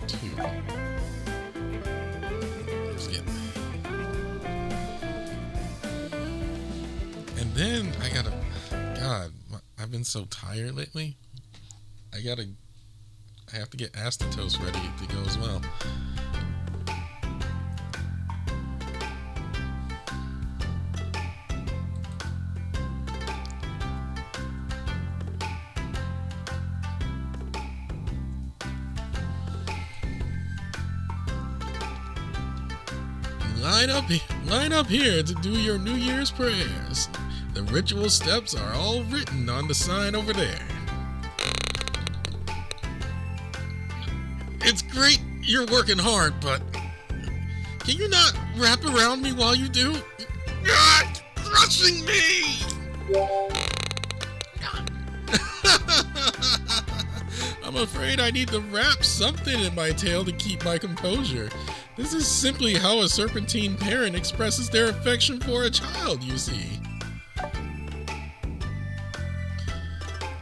2. Let's get. And then I gotta. God, I've been so tired lately. I have to get Toast ready to go as well. Line up here to do your New Year's prayers. The ritual steps are all written on the sign over there. It's great you're working hard, but can you not wrap around me while you do? Ah, crushing me! I'm afraid I need to wrap something in my tail to keep my composure. This is simply how a serpentine parent expresses their affection for a child, you see.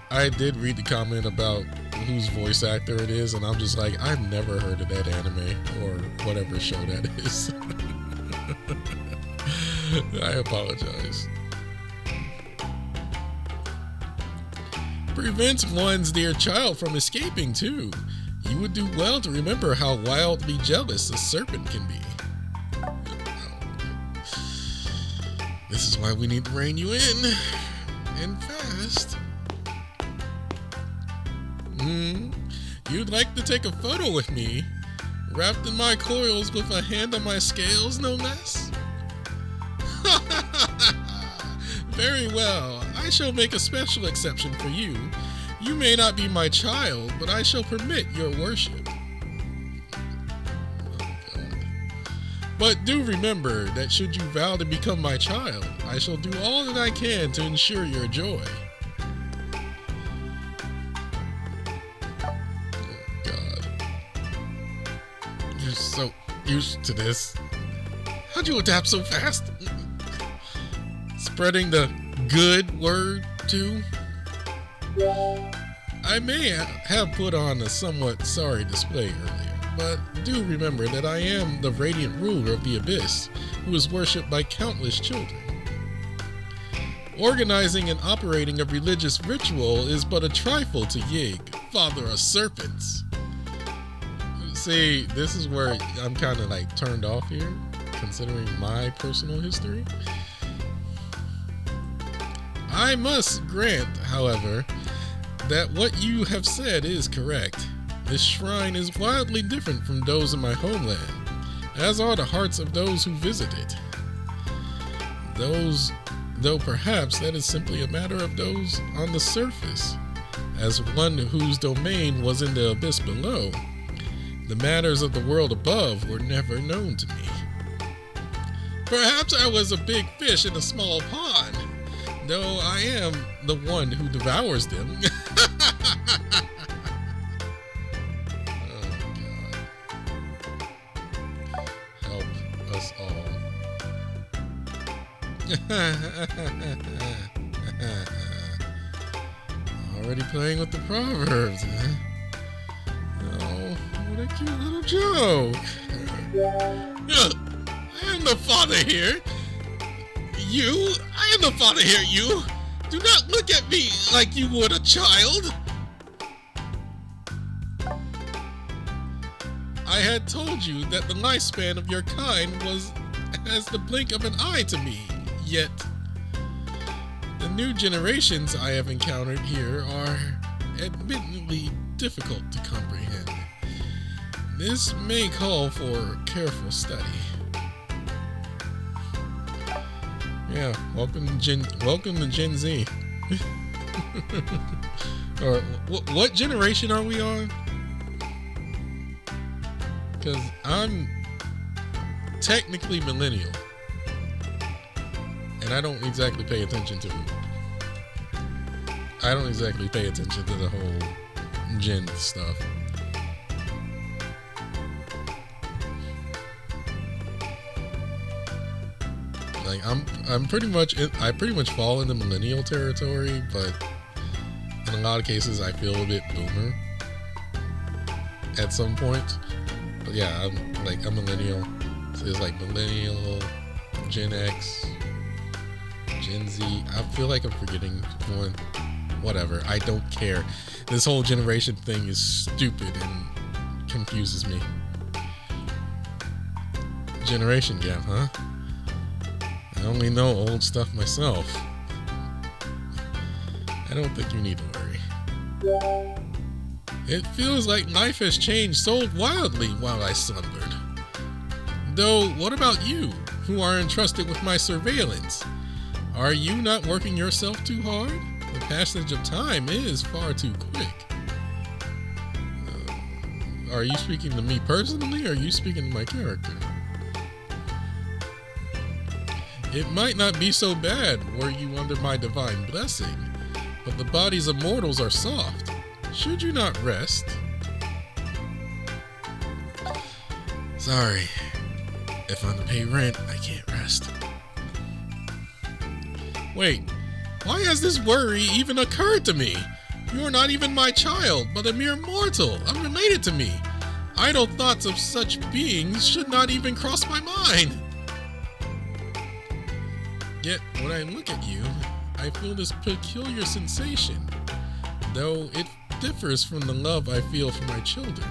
I did read the comment about whose voice actor it is, and I'm just like, I've never heard of that anime or whatever show that is. I apologize. Prevents one's dear child from escaping, too. You would do well to remember how wildly jealous a serpent can be. This is why we need to rein you in. And fast. You'd like to take a photo with me? Wrapped in my coils with a hand on my scales, no less? Very well. I shall make a special exception for you. You may not be my child, but I shall permit your worship. Oh, God. But do remember that should you vow to become my child, I shall do all that I can to ensure your joy. Oh, God. You're so used to this. How'd you adapt so fast? Spreading the good word, too? I may have put on a somewhat sorry display earlier, but do remember that I am the radiant ruler of the abyss, who is worshipped by countless children. Organizing and operating a religious ritual is but a trifle to Yig, father of serpents. See, this is where I'm kind of like turned off here, considering my personal history. I must grant, however, that what you have said is correct. This shrine is wildly different from those in my homeland, as are the hearts of those who visit it. Though perhaps that is simply a matter of those on the surface. As one whose domain was in the abyss below, the matters of the world above were never known to me. Perhaps I was a big fish in a small pond, though I am the one who devours them. Oh, God. Help us all. Already playing with the proverbs, huh? Oh, what a cute little joke. I am the father here. I am the father here, you. Do not look at me like you would a child. I had told you that the lifespan of your kind was as the blink of an eye to me, yet the new generations I have encountered here are admittedly difficult to comprehend. This may call for careful study. Yeah, welcome to Gen Z. Or what generation are we on? Because I'm technically millennial, and I don't exactly pay attention to it. I don't exactly pay attention to the whole Gen stuff. Like I pretty much fall into millennial territory, but in a lot of cases I feel a bit boomer. at some point. But yeah, I'm like a millennial. So it's like millennial, Gen X, Gen Z. I feel like I'm forgetting one. Whatever. I don't care. This whole generation thing is stupid and confuses me. Generation gap, huh? I only know old stuff myself. I don't think you need to worry. It feels like life has changed so wildly while I slumbered. Though, what about you, who are entrusted with my surveillance? Are you not working yourself too hard? The passage of time is far too quick. Are you speaking to me personally, or are you speaking to my character? It might not be so bad were you under my divine blessing, but the bodies of mortals are soft. Should you not rest? Sorry. If I'm to pay rent, I can't rest. Wait, why has this worry even occurred to me? You are not even my child, but a mere mortal, unrelated to me. Idle thoughts of such beings should not even cross my mind. Yet, when I look at you, I feel this peculiar sensation, though it differs from the love I feel for my children.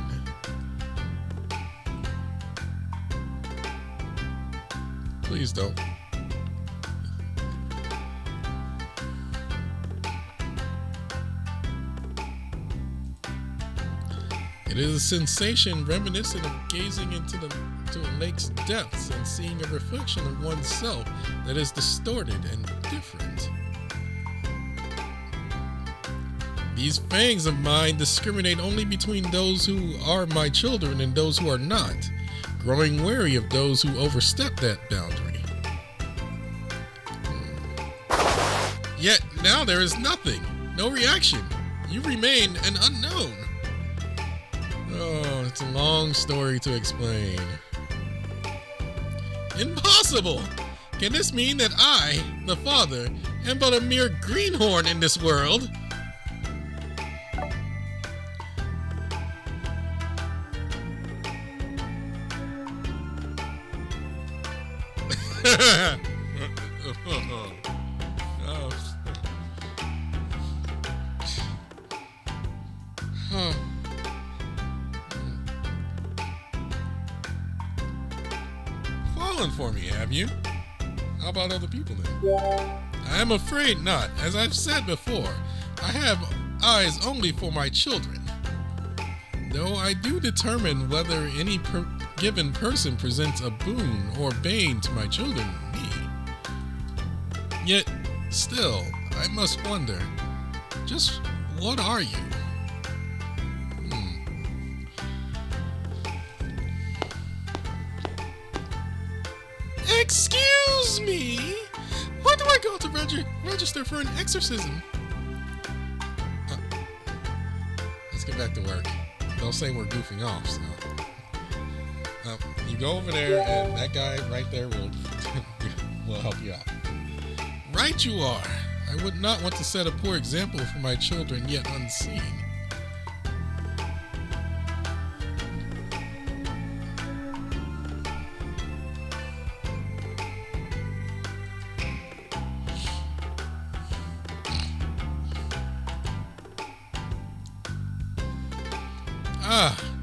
Please don't. It is a sensation reminiscent of gazing into a lake's depths and seeing a reflection of oneself that is distorted and different. These fangs of mine discriminate only between those who are my children and those who are not, growing wary of those who overstep that boundary. Yet now there is nothing, no reaction. You remain an unknown. Oh, it's a long story to explain. Impossible! Can this mean that I, the father, am but a mere greenhorn in this world? Fallen for me, have you? How about other people then? I am afraid not. As I've said before, I have eyes only for my children. Though I do determine whether any given person presents a boon or bane to my children and me. Yet, still, I must wonder, just what are you? Excuse me? Why do I go to register for an exorcism? Let's get back to work. They'll say we're goofing off, so. You go over there, and that guy right there will help you out. Right you are. I would not want to set a poor example for my children yet unseen.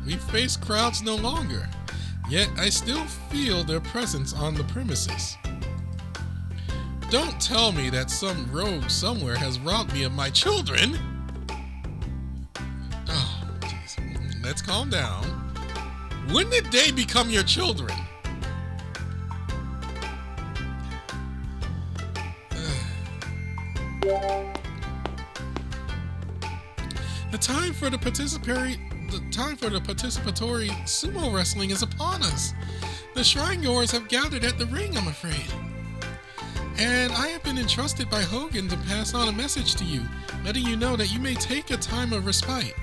We face crowds no longer, yet I still feel their presence on the premises. Don't tell me that some rogue somewhere has robbed me of my children! Oh, jeez. Let's calm down. When did they become your children? The time for the participatory sumo wrestling is upon us. The shrine goers have gathered at the ring, I'm afraid. And I have been entrusted by Hogan to pass on a message to you, letting you know that you may take a time of respite.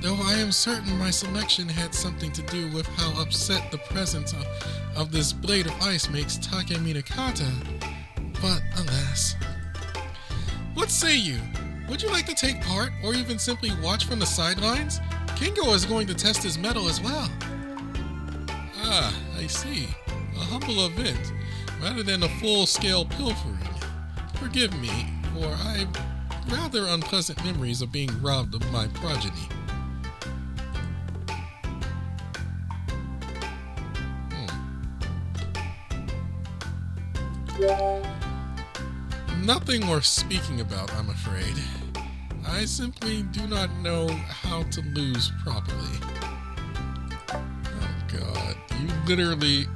Though I am certain my selection had something to do with how upset the presence of this blade of ice makes Take Minakata, but alas. What say you? Would you like to take part, or even simply watch from the sidelines? Kingo is going to test his mettle as well. Ah, I see. A humble event, rather than a full-scale pilfering. Forgive me, for I have rather unpleasant memories of being robbed of my progeny. Nothing worth speaking about, I'm afraid. I simply do not know how to lose properly. Oh God, you literally,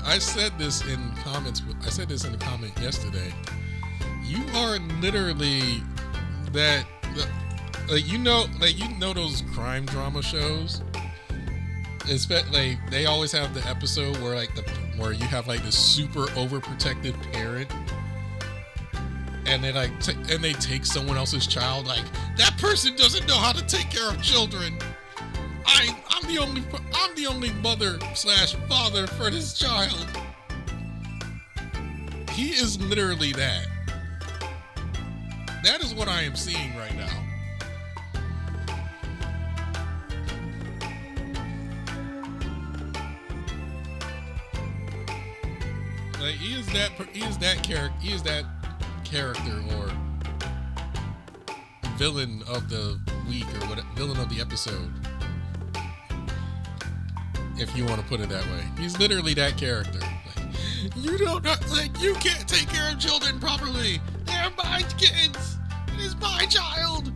I said this in comments, I said this in a comment yesterday. You are literally that, you know those crime drama shows? It's like they always have the episode where where you have like this super overprotective parent, and they take someone else's child. Like, that person doesn't know how to take care of children. I'm the only mother / father for this child. He is literally that. That is what I am seeing right now. Like, he is that character or villain of the week or what, villain of the episode, if you want to put it that way. He's literally that character. Like, you can't take care of children properly. They're my kids. It is my child.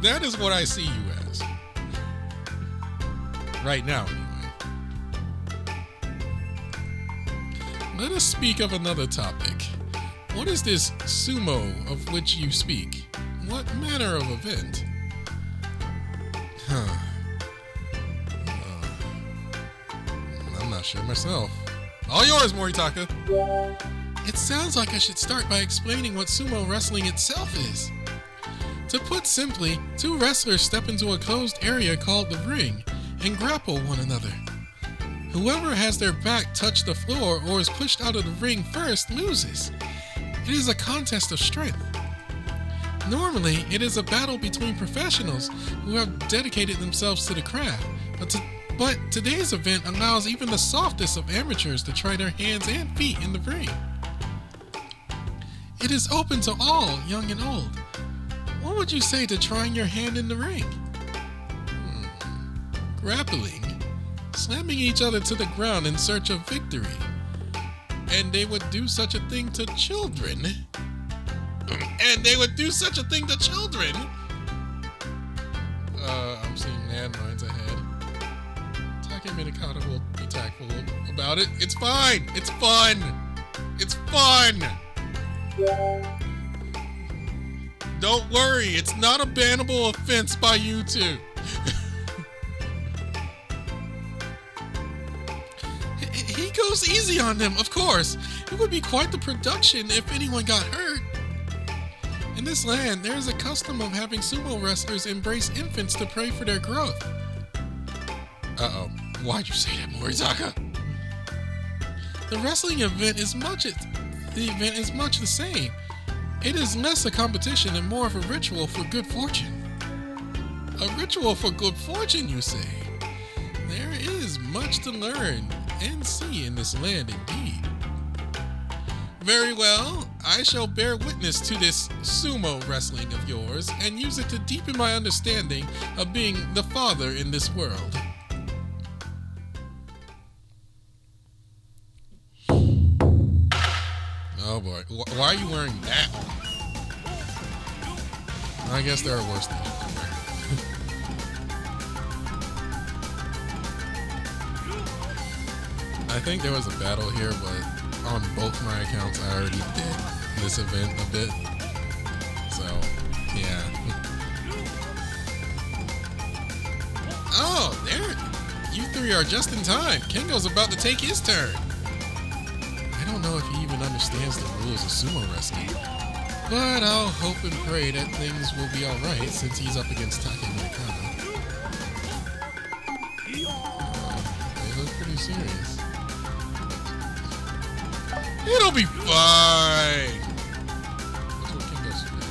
That is what I see you as right now. Let us speak of another topic. What is this sumo of which you speak? What manner of event? I'm not sure myself. All yours, Moritaka. It sounds like I should start by explaining what sumo wrestling itself is. To put simply, two wrestlers step into a closed area called the ring and grapple one another. Whoever has their back touch the floor or is pushed out of the ring first loses. It is a contest of strength. Normally, it is a battle between professionals who have dedicated themselves to the craft, but today's event allows even the softest of amateurs to try their hands and feet in the ring. It is open to all, young and old. What would you say to trying your hand in the ring? Grappling. Slamming each other to the ground in search of victory. And they would do such a thing to children. I'm seeing landmines ahead. Take Minikata will be tactful about it. It's fine. It's fun. It's fun. Don't worry. It's not a bannable offense by YouTube. He goes easy on them, of course. It would be quite the production if anyone got hurt. In this land, there is a custom of having sumo wrestlers embrace infants to pray for their growth. Uh-oh. Why'd you say that, Moritaka? The wrestling event is much the same. It is less a competition and more of a ritual for good fortune. A ritual for good fortune, you say? There is much to learn and see in this land indeed. Very well, I shall bear witness to this sumo wrestling of yours and use it to deepen my understanding of being the father in this world. Oh boy, why are you wearing that? I guess there are worse things. I think there was a battle here, but on both my accounts I already did this event a bit. So, yeah. Oh, there! You three are just in time. Kengo's about to take his turn. I don't know if he even understands the rules of sumo wrestling, but I'll hope and pray that things will be alright since he's up against Take Minikata. They look pretty serious. It'll be fine. That's what Kengo's doing.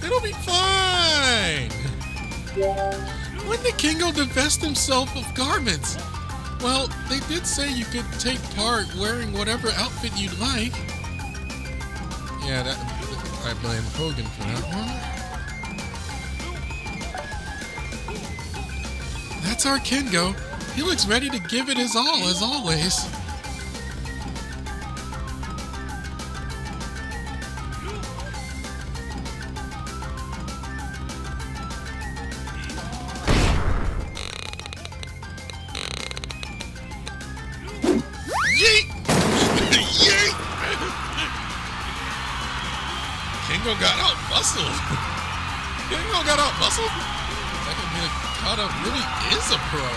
It'll be fine. When did Kingo divest himself of garments? Well, they did say you could take part wearing whatever outfit you'd like. Yeah, I blame Hogan for that one. That's our Kingo. He looks ready to give it his all, as always. Yeet! Yeet! Kingo got out muscled. Kingo got out muscled? That could mean Kata really is a pro.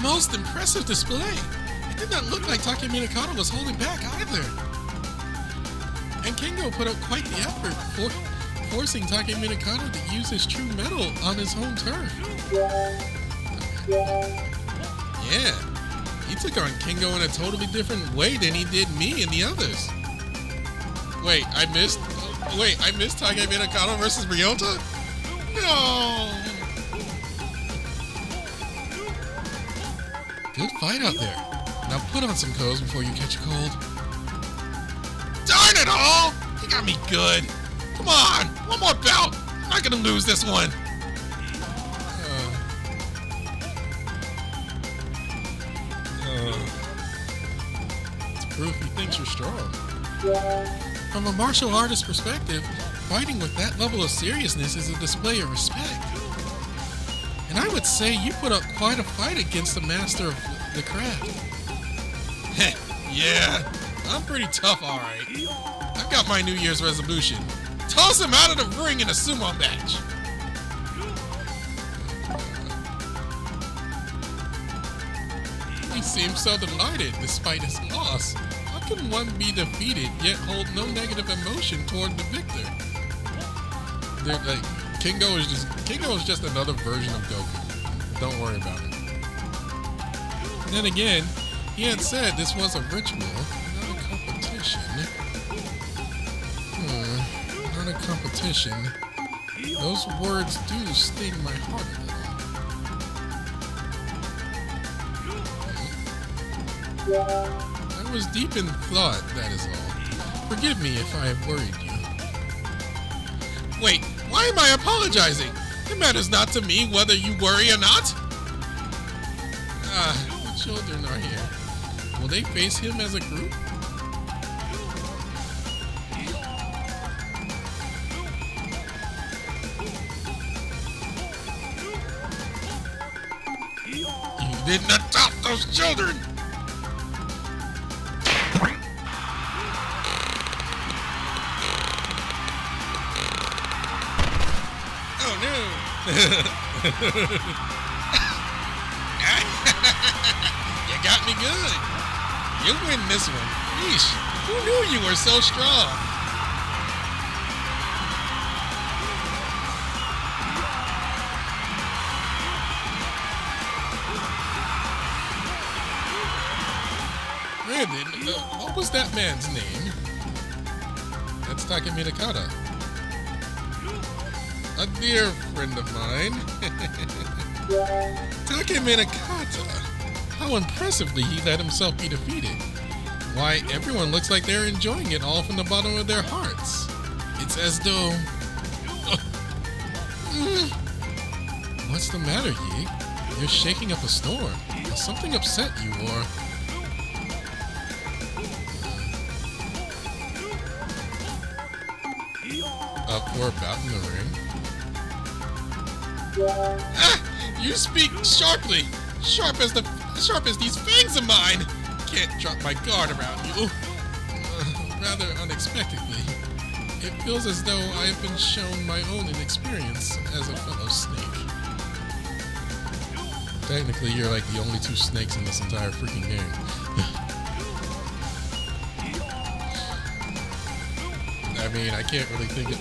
Most impressive display. It did not look like Takemura Kata was holding back either. And Kingo put up quite the effort, forcing Takemura Kata to use his true metal on his home turf. Yeah, he took on Kingo in a totally different way than he did me and the others. Wait, I missed Takemura Kata versus Ryota? No! Good fight out there. Now put on some clothes before you catch a cold. Darn it all! You got me good. Come on, one more bout. I'm not gonna lose this one. It's proof he thinks you're strong. From a martial artist perspective, fighting with that level of seriousness is a display of respect. And I would say you put up quite a fight against the master of the craft. Heh, yeah, I'm pretty tough, alright. I've got my New Year's resolution. Toss him out of the ring in a sumo match. He seems so delighted despite his loss. How can one be defeated yet hold no negative emotion toward the victor? Kingo is just another version of Goku. Don't worry about it. Then again, he had said this was a ritual, not a competition. Not a competition. Those words do sting my heart a little. I was deep in thought, that is all. Forgive me if I have worried you. Wait, why am I apologizing? It matters not to me whether you worry or not. The children are here. Will they face him as a group? You didn't adopt those children! Oh no! You got me good. You win this one. Yeesh, who knew you were so strong? Brandon, what was that man's name? That's Takemura Kata. A dear friend of mine. Takemura Kata. How impressively he let himself be defeated. Why, everyone looks like they're enjoying it all from the bottom of their hearts. It's as though... What's the matter, Yi? You're shaking up a storm. Has something upset you, or... Up for a bout in the ring? You speak sharply! Sharp as these fangs of mine! Can't drop my guard around you. Rather unexpectedly. It feels as though I have been shown my own inexperience as a fellow snake. Technically, you're like the only two snakes in this entire freaking game. I mean, I can't really think of...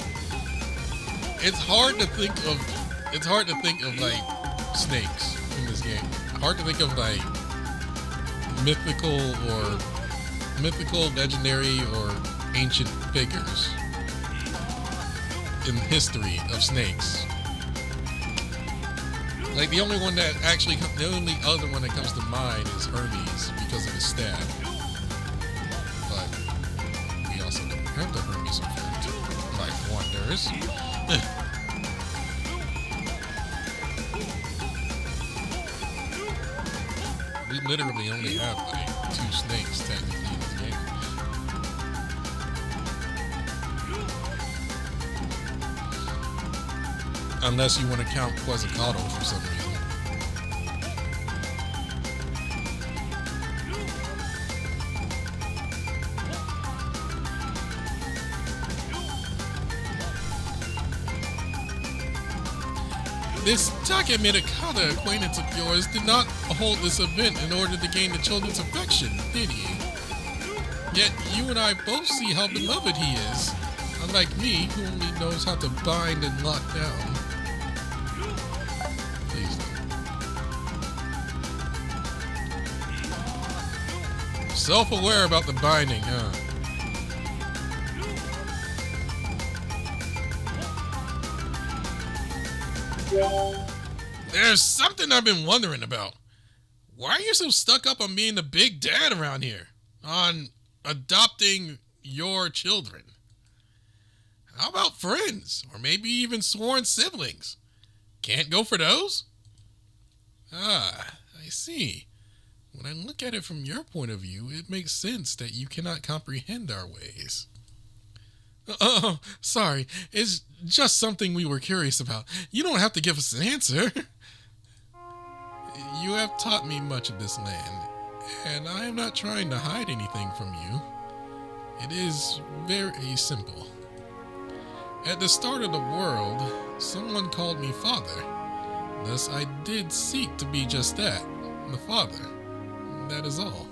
It's hard to think of like snakes in this game. Hard to think of like mythical, legendary, or ancient figures in history of snakes. Like the only other one that comes to mind is Hermes because of his staff. But we also don't have the Hermes effect. Life wonders. We literally only have like 2 snakes technically in this game. Unless you want to count Quetzalcoatl for some reason. This Takemitaka acquaintance of yours did not hold this event in order to gain the children's affection, did he? Yet you and I both see how beloved he is, unlike me, who only knows how to bind and lock down. Please don't. Self-aware about the binding, huh? There's something I've been wondering about. Why are you so stuck up on being the big dad around here? On adopting your children? How about friends? Or maybe even sworn siblings? Can't go for those? Ah, I see. When I look at it from your point of view, it makes sense that you cannot comprehend our ways. Oh, sorry. It's just something we were curious about. You don't have to give us an answer. You have taught me much of this land, and I am not trying to hide anything from you. It is very simple. At the start of the world, someone called me father. Thus, I did seek to be just that, the father. That is all.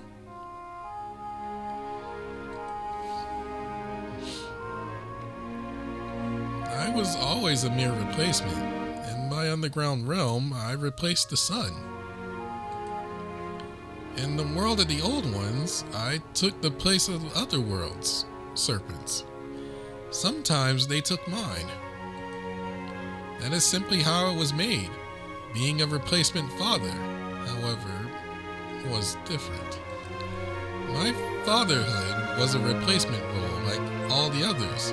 I was always a mere replacement. In my underground realm, I replaced the sun. In the world of the old ones, I took the place of other worlds, serpents. Sometimes they took mine. That is simply how it was made. Being a replacement father, however, was different. My fatherhood was a replacement role like all the others.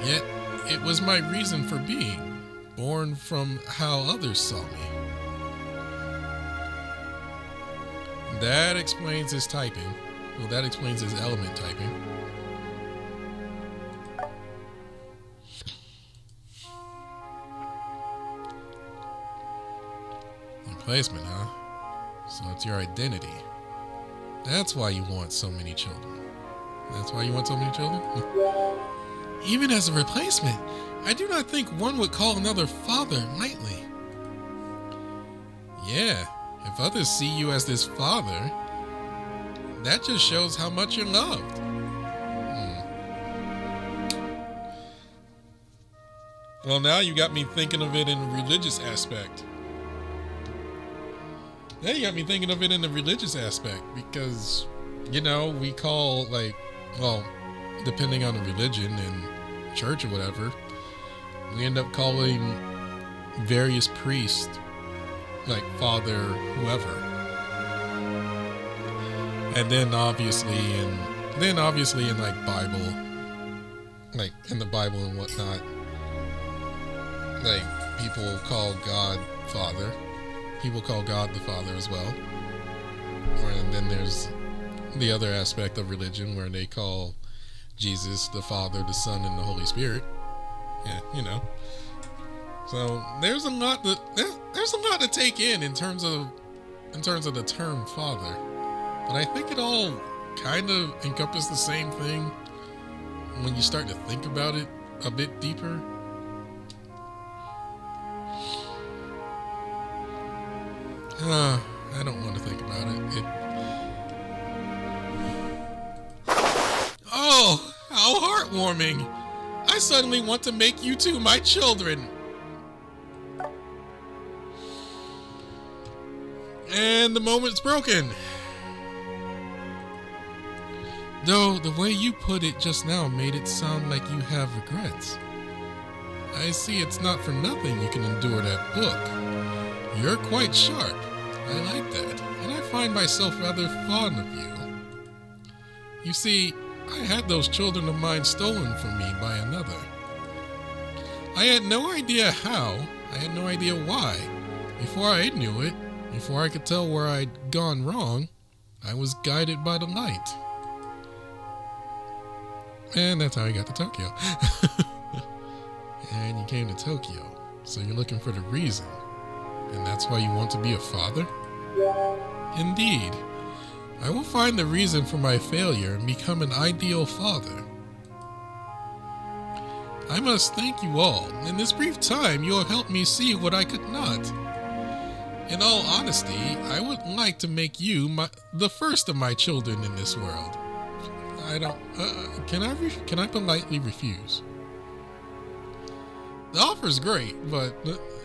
Yet, it was my reason for being, born from how others saw me. That explains his typing. Well, that explains his element typing. Replacement, huh? So it's your identity. That's why you want so many children. That's why you want so many children? Even as a replacement, I do not think one would call another father lightly. Yeah, if others see you as this father, that just shows how much you're loved. Well, now you got me thinking of it in a religious aspect. Now you got me thinking of it in the religious aspect because, you know, we call, like, well, depending on the religion and church or whatever, we end up calling various priests like father whoever, and then obviously in like Bible, like in the Bible and whatnot, like people call God Father, people call God the Father as well. And then there's the other aspect of religion where they call Jesus the Father, the Son, and the Holy Spirit. Yeah, you know. So there's a lot to take in terms of the term father. But I think it all kind of encompasses the same thing when you start to think about it a bit deeper. I don't want to think about it. Oh, how heartwarming! I suddenly want to make you two my children. And the moment's broken. Though the way you put it just now made it sound like you have regrets. I see it's not for nothing you can endure that book. You're quite sharp. I like that, and I find myself rather fond of you. You see, I had those children of mine stolen from me by another. I had no idea how, I had no idea why. Before I knew it, before I could tell where I'd gone wrong, I was guided by the light. And that's how I got to Tokyo. And you came to Tokyo, so you're looking for the reason. And that's why you want to be a father? Indeed. I will find the reason for my failure and become an ideal father. I must thank you all. In this brief time, you have helped me see what I could not. In all honesty, I would like to make you the first of my children in this world. I don't. Can I politely refuse? The offer's great, but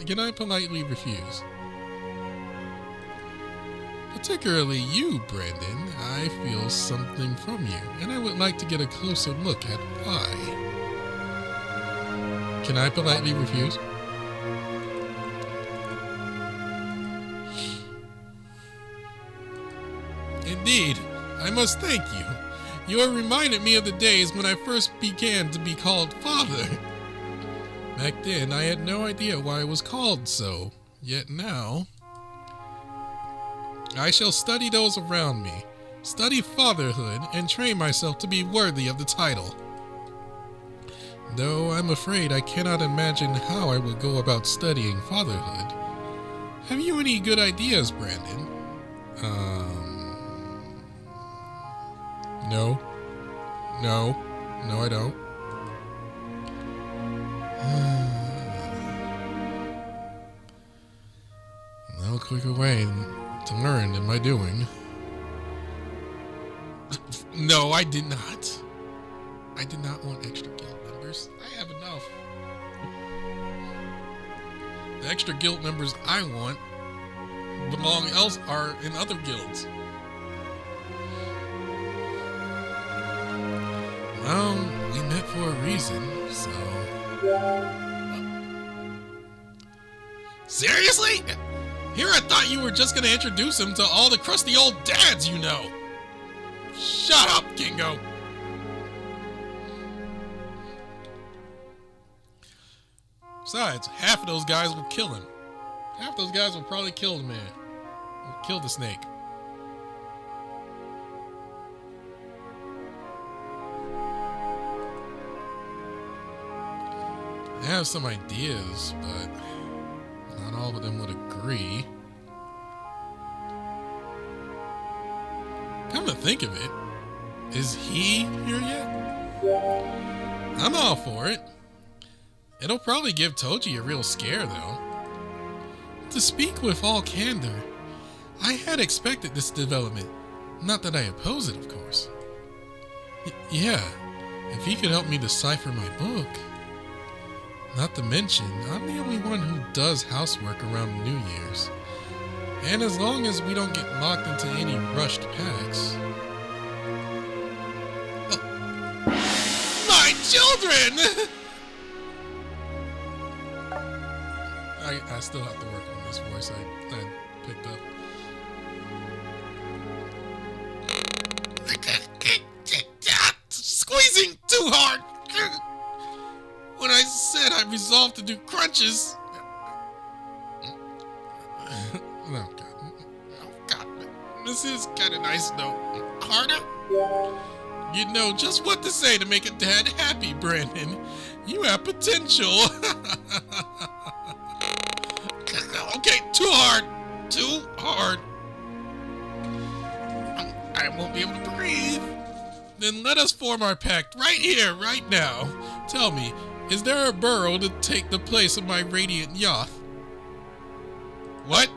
can I politely refuse? Particularly you, Brandon. I feel something from you, and I would like to get a closer look at why. Can I politely refuse? Indeed, I must thank you. You have reminded me of the days when I first began to be called father. Back then, I had no idea why I was called so, yet now, I shall study those around me, study fatherhood, and train myself to be worthy of the title. Though I'm afraid I cannot imagine how I would go about studying fatherhood. Have you any good ideas, Brandon? No, I don't. No quicker way to learn than by doing. No, I did not. I did not want extra guild members. I have enough. The extra guild members I want are in other guilds. Well, we met for a reason, so... Seriously? Here I thought you were just gonna introduce him to all the crusty old dads you know. Shut up, Kingo. Besides, half of those guys will kill him. Half those guys will probably kill the man. Will kill the snake. I have some ideas, but not all of them would agree. Come to think of it, is he here yet? I'm all for it. It'll probably give Toji a real scare, though. To speak with all candor, I had expected this development. Not that I oppose it, of course. Yeah, if he could help me decipher my book. Not to mention, I'm the only one who does housework around New Year's. And as long as we don't get locked into any rushed packs... My children! I still have to work on this voice I picked up. Squeezing too hard! When I said I resolved to do crunches... Oh, God. This is kind of nice, though. Harder? You know just what to say to make a dad happy, Brandon. You have potential. Okay, too hard. Too hard. I won't be able to breathe. Then let us form our pact right here, right now. Tell me, is there a burrow to take the place of my radiant Yoth? What?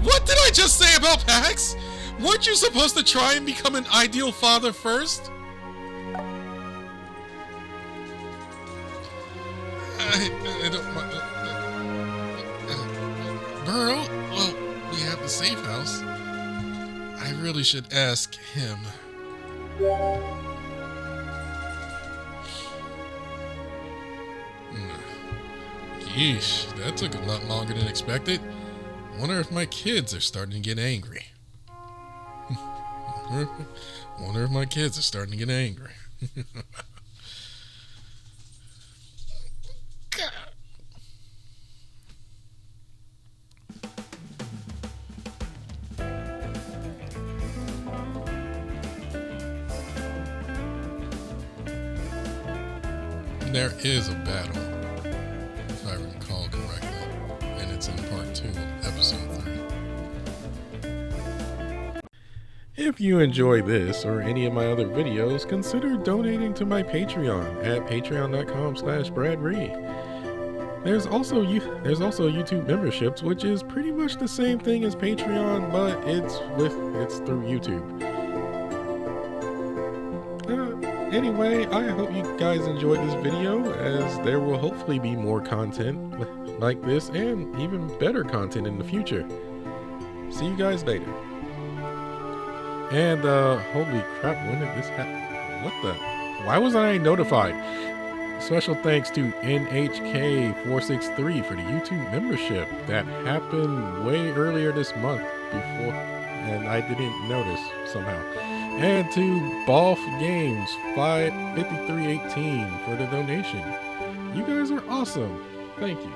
What did I just say about packs? Weren't you supposed to try and become an ideal father first? I don't... Burrow? Well, we have the safe house. I I really should ask him. Yeesh, that took a lot longer than expected. Wonder if my kids are starting to get angry. Wonder if my kids are starting to get angry. There is a battle, if I recall correctly, and it's in part 2 of episode 3. If you enjoy this or any of my other videos, consider donating to my Patreon at patreon.com/bradry. There's also YouTube memberships, which is pretty much the same thing as Patreon, but it's through YouTube. Anyway, I hope you guys enjoyed this video, as there will hopefully be more content like this and even better content in the future. See you guys later. And holy crap, when did this happen? What the? Why wasn't I notified? Special thanks to NHK463 for the YouTube membership. That happened way earlier this month before, and I didn't notice somehow. And to Balf Games 55318 for the donation. You guys are awesome. Thank you.